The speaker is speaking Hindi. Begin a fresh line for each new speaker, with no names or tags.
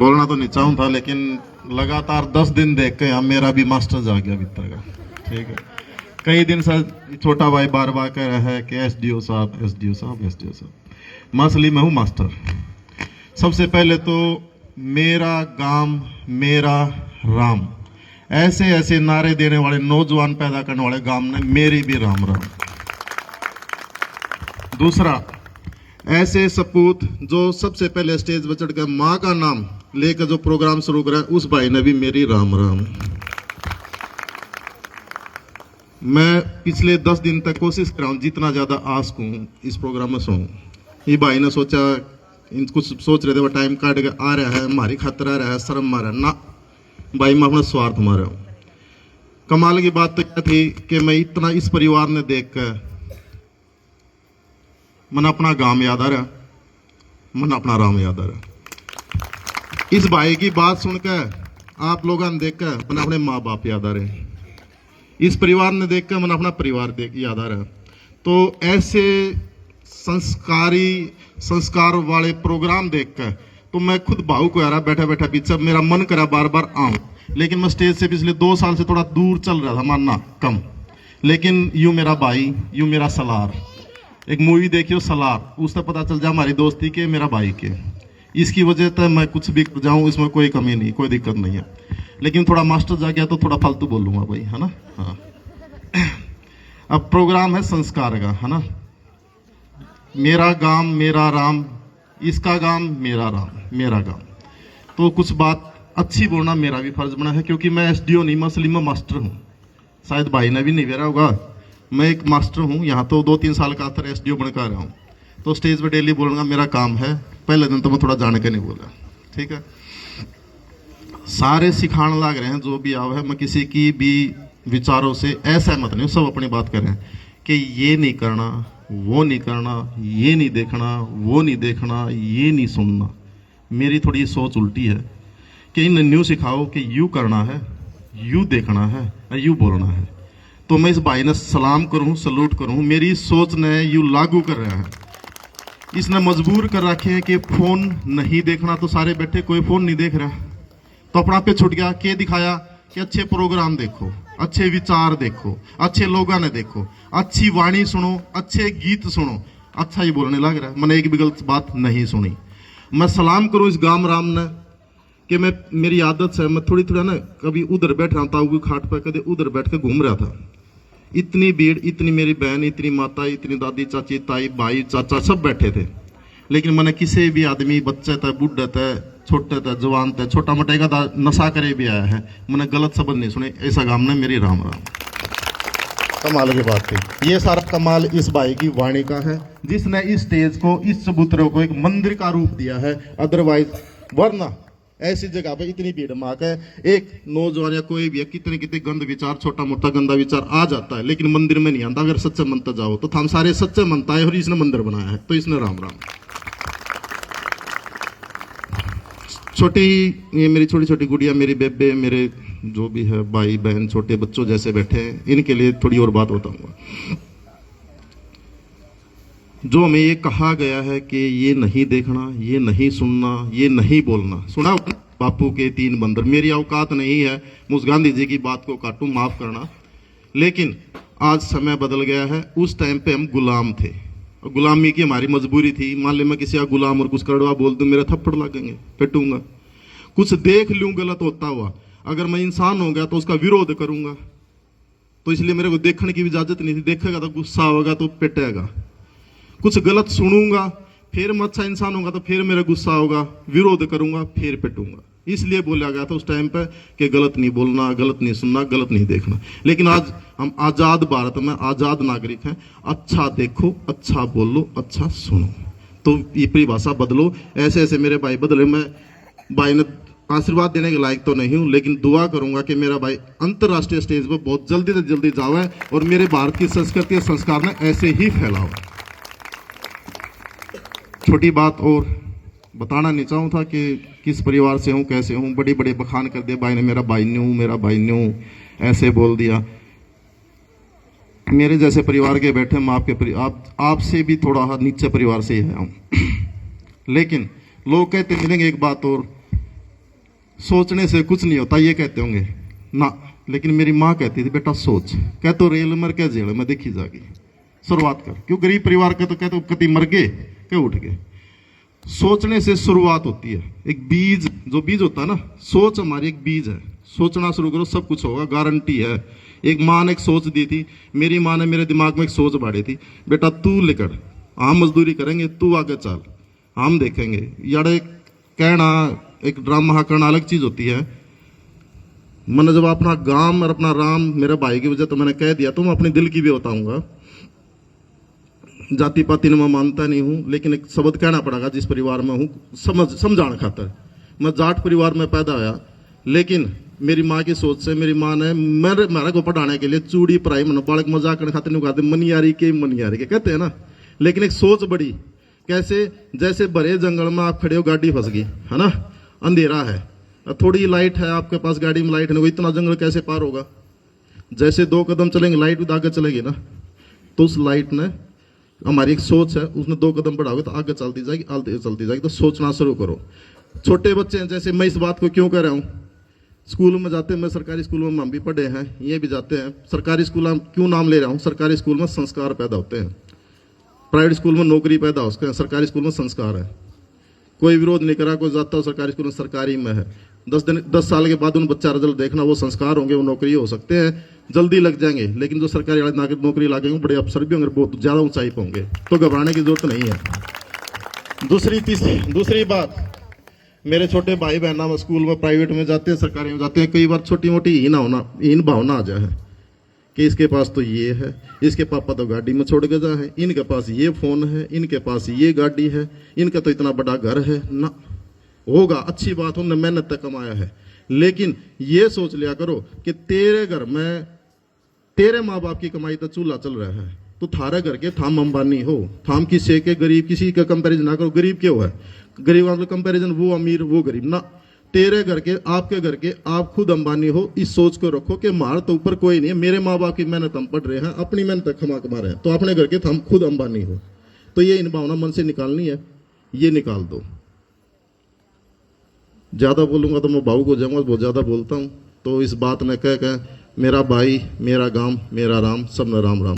बोलना तो नहीं चाहूँ था, लेकिन लगातार 10 दिन देख के अब मेरा भी मास्टर जा गया भीतर का। ठीक है, कई दिन से छोटा भाई बार बार कह रहा है कि एसडीओ साहब, एसडीओ साहब, एसडीओ साहब। मसली मैं हूँ मास्टर। सबसे पहले तो मेरा गांव मेरा राम, ऐसे ऐसे नारे देने वाले नौजवान पैदा करने वाले गांव ने मेरी भी राम राम। दूसरा, ऐसे सपूत जो सबसे पहले स्टेज पर चढ़कर माँ का नाम लेकर जो प्रोग्राम शुरू करा, उस भाई ने भी मेरी राम राम। मैं पिछले 10 दिन तक कोशिश कर रहा हूँ जितना ज्यादा आस्क हूँ इस प्रोग्राम में सुनूं। ये भाई ने सोचा, कुछ सोच रहे थे वो टाइम काट के आ रहा है, हमारी खातिर आ रहा है, शर्म मारा ना भाई, मैं अपना स्वार्थ मारा हूँ। कमाल की बात तो क्या थी कि मैं इतना इस परिवार ने देख कर मन अपना गांव याद आ रहा, मन अपना राम याद आ रहा। इस भाई की बात सुनकर आप लोगों ने देखकर मन अपने माँ बाप याद आ रहे, इस परिवार ने देखकर मन अपना परिवार देख याद आ रहा। तो ऐसे संस्कार वाले प्रोग्राम देखकर तो मैं खुद भावुक हो रहा, बैठा बैठा पीछे मेरा मन करा बार बार आऊं, लेकिन मैं स्टेज से पिछले 2 साल से थोड़ा दूर चल रहा था, मानना कम। लेकिन यूं मेरा भाई, यूं मेरा सलार, एक मूवी देखियो सलार, उससे पता चल जाए हमारी दोस्ती के, मेरा भाई के। इसकी वजह से मैं कुछ भी कर जाऊं, इसमें कोई कमी नहीं, कोई दिक्कत नहीं है। लेकिन थोड़ा मास्टर जा गया तो थोड़ा फालतू बोलूंगा भाई, है ना। हाँ, अब प्रोग्राम है संस्कार का, है ना। मेरा गांव मेरा राम, इसका गांव मेरा राम, मेरा गांव। तो कुछ बात अच्छी बोलना मेरा भी फर्ज बना है, क्योंकि मैं एसडीओ नहीं, मसली में मास्टर हूँ। शायद भाई ने भी नहीं बेरा होगा, मैं एक मास्टर हूँ। यहाँ तो 2-3 साल का अंतर एसडीओ बनकर रहा हूँ, तो स्टेज पे डेली बोलूँगा, मेरा काम है। पहले दिन तो मैं थोड़ा जान के नहीं बोला, ठीक है। सारे सिखाने लग रहे हैं, जो भी आव है, मैं किसी की भी विचारों से असहमत नहीं हूँ। सब अपनी बात कर रहे हैं कि ये नहीं करना, वो नहीं करना, ये नहीं देखना, वो नहीं देखना, ये नहीं सुनना। मेरी थोड़ी सोच उल्टी है कि इन न्यू सिखाओ कि यूँ करना है, यूँ देखना है और यूँ बोलना है। तो मैं इस भाई ने सलाम करूँ, सलूट करूँ, मेरी सोच ने यूँ लागू कर रहा है। इसने मजबूर कर रखे हैं कि फोन नहीं देखना, तो सारे बैठे, कोई फोन नहीं देख रहा, तो अपना पे छूट गया। के दिखाया कि अच्छे प्रोग्राम देखो, अच्छे विचार देखो, अच्छे लोगों ने देखो, अच्छी वाणी सुनो, अच्छे गीत सुनो। अच्छा ही बोलने लग रहा है, मैंने एक भी गलत बात नहीं सुनी। मैं सलाम करूं इस गांव राम ने कि मैं, मेरी आदत से मैं थोड़ी थोड़ा ना कभी उधर बैठ रहा था, खाट पर कभी उधर बैठ के घूम रहा था। इतनी भीड़, इतनी मेरी बहन, इतनी माता, इतनी दादी, चाची, ताई, भाई, चाचा सब बैठे थे, लेकिन मैंने किसी भी आदमी, बच्चे थे, बूढ़े थे, छोटे थे, जवान थे, छोटा मोटा का नशा करे भी आया है, मैंने गलत शब्द नहीं सुने। ऐसा गांव ने मेरी राम राम। कमाल की बात थी। ये सारा कमाल इस भाई की वाणी का है, जिसने इस स्टेज को, इस चबूतरे को एक मंदिर का रूप दिया है। अदरवाइज वरना ऐसी जगह पे इतनी भीड़ माक है, एक नौजवान या कोई भी कितने कितने गंद विचार, छोटा मोटा गंदा विचार आ जाता है, लेकिन मंदिर में नहीं आता। अगर सच्चे मनता जाओ तो हम सारे सच्चे मनता है, और इसने मंदिर बनाया है, तो इसने राम राम। छोटी, ये मेरी छोटी छोटी गुड़िया, मेरी बेबे, मेरे जो भी है भाई बहन, छोटे बच्चों जैसे बैठे हैं, इनके लिए थोड़ी और बात बताऊंगा। जो हमें ये कहा गया है कि ये नहीं देखना, ये नहीं सुनना, ये नहीं बोलना, सुना बापू के 3 बंदर। मेरी औकात नहीं है मुझ गांधी जी की बात को काटूं, माफ करना, लेकिन आज समय बदल गया है। उस टाइम पे हम गुलाम थे, गुलामी की हमारी मजबूरी थी। मान ले मैं किसी का गुलाम और कुछ कड़वा बोल दूं, मेरा थप्पड़ लगेंगे, पिटूंगा। कुछ देख लूं गलत होता हुआ, अगर मैं इंसान हो गया तो उसका विरोध करूंगा। तो इसलिए मेरे को देखने की भी इजाजत नहीं थी। देखेगा तो गुस्सा होगा तो पिटेगा। कुछ गलत सुनूंगा, फिर मैं अच्छा इंसान होगा तो फिर मेरा गुस्सा होगा, विरोध करूंगा, फिर पिटूंगा। इसलिए बोला गया था उस टाइम पे कि गलत नहीं बोलना, गलत नहीं सुनना, गलत नहीं देखना। लेकिन आज हम आजाद भारत में आजाद नागरिक हैं। अच्छा देखो, अच्छा बोलो, अच्छा सुनो, तो ये परिभाषा बदलो। ऐसे ऐसे मेरे भाई बदले। मैं भाई ने आशीर्वाद देने के लायक तो नहीं हूं, लेकिन दुआ करूंगा कि मेरा भाई अंतर्राष्ट्रीय स्टेज पर बहुत जल्दी से जल्दी जावे और मेरे भारत की संस्कृति और संस्कार ने ऐसे ही फैलाओ। छोटी बात और बताना नहीं चाहूँ था कि किस परिवार से हूँ, कैसे हूँ। बड़ी बड़ी बखान कर दिए भाई ने, मेरा भाई न्यू, मेरा भाई न्यू, ऐसे बोल दिया। मेरे जैसे परिवार के बैठे हम आपसे भी थोड़ा नीचे परिवार से ही है हम। लेकिन लोग कहते मिलेंगे एक बात और सोचने से कुछ नहीं होता ये कहते होंगे ना, लेकिन मेरी माँ कहती थी बेटा सोच, कह तो रेल मर क्या जेल में देखी जागी, शुरुआत कर। क्यों गरीब परिवार के तो कहते हो कति मर गए क्या उठ गए। सोचने से शुरुआत होती है। एक बीज, जो बीज होता है ना, सोच हमारी एक बीज है। सोचना शुरू करो सब कुछ होगा, गारंटी है। एक माँ ने एक सोच दी थी, मेरी माँ ने मेरे दिमाग में एक सोच बाड़ी थी, बेटा तू लेकर हम मजदूरी करेंगे, तू आगे चल हम देखेंगे। यार एक कहना, एक ड्रामा करना अलग चीज होती है। मैंने जब अपना गांव और अपना राम मेरे भाई की वजह तो मैंने कह दिया, तो मैं अपने दिल की भी बताऊंगा। जाति पाति में मैं मानता नहीं हूं, लेकिन एक शब्द कहना पड़ेगा जिस परिवार में हूं, समझाने खातर। मैं जाट परिवार में पैदा होया, लेकिन मेरी माँ की सोच से मेरी माँ ने मेरे को पढ़ाने के लिए चूड़ी पढ़ाई, मैंने बालक मजाक करने खातिर नहीं कहते मनियारी के कहते हैं ना, लेकिन एक सोच बड़ी। कैसे, जैसे भरे जंगल में आप खड़े हो, गाड़ी फंस गई है ना, अंधेरा है, थोड़ी लाइट है आपके पास, गाड़ी में लाइट है, वो इतना जंगल कैसे पार होगा। जैसे 2 कदम चलेंगे लाइट आगे चलेगी ना, तो उस लाइट ने, हमारी एक सोच है, उसने 2 कदम बढ़ाओगे तो आगे चलती जाएगी, आगे चलती जाएगी। तो सोचना शुरू करो। छोटे बच्चे हैं, जैसे मैं इस बात को क्यों कह रहा हूँ, स्कूल में जाते हैं, मैं सरकारी स्कूल में हम भी पढ़े हैं, ये भी जाते हैं। सरकारी स्कूल क्यों नाम ले रहा हूँ, सरकारी स्कूल में संस्कार पैदा होते हैं। प्राइवेट स्कूल में नौकरी पैदा हो सकते हैं, सरकारी स्कूल में संस्कार है। कोई विरोध नहीं करा, कोई जाता हो सरकारी स्कूल में, सरकारी में है। 10 साल के बाद उन बच्चा रिजल्ट देखना, वो संस्कार होंगे, वो नौकरी हो सकते हैं, जल्दी लग जाएंगे। लेकिन जो सरकारी वाले नौकरी लागेंगे, बड़े अफसर भी होंगे, बहुत ज्यादा ऊंचाई पे होंगे, तो घबराने की जरूरत नहीं है। दूसरी बात, मेरे छोटे भाई बहना स्कूल में प्राइवेट में जाते हैं, सरकारी में जाते हैं, कई बार छोटी मोटी हीन भावना आ जाए कि इसके पास तो ये है, इसके पापा तो गाड़ी में छोड़ के जा है, इनके पास ये फोन है, इनके पास ये गाड़ी है, इनका तो इतना बड़ा घर है ना। होगा, अच्छी बात, उन्होंने मेहनत तक कमाया है, लेकिन ये सोच लिया करो कि तेरे घर में तेरे माँ बाप की कमाई तो चूल्हा चल रहा है, तो थारे घर के थाम अंबानी हो, थाम किसी के गरीब, किसी का कंपैरिजन ना करो। गरीब क्यों है, गरीब मतलब कंपैरिजन, वो अमीर वो गरीब ना। तेरे घर के, आपके घर के, आप खुद अंबानी हो। इस सोच को रखो कि हमारे तो ऊपर कोई नहीं है, मेरे माँ बाप की मेहनत हम पढ़ रहे हैं, अपनी मेहनत कमा रहे हैं, तो अपने घर के हम खुद अंबानी हो। तो ये इन भावना मन से निकालनी है, ये निकाल दो। ज्यादा बोलूंगा तो मैं भावुक हो जाऊंगा, बहुत ज्यादा बोलता हूँ। तो इस बात ने कह मेरा भाई, मेरा गांव, मेरा राम, सब ने राम राम।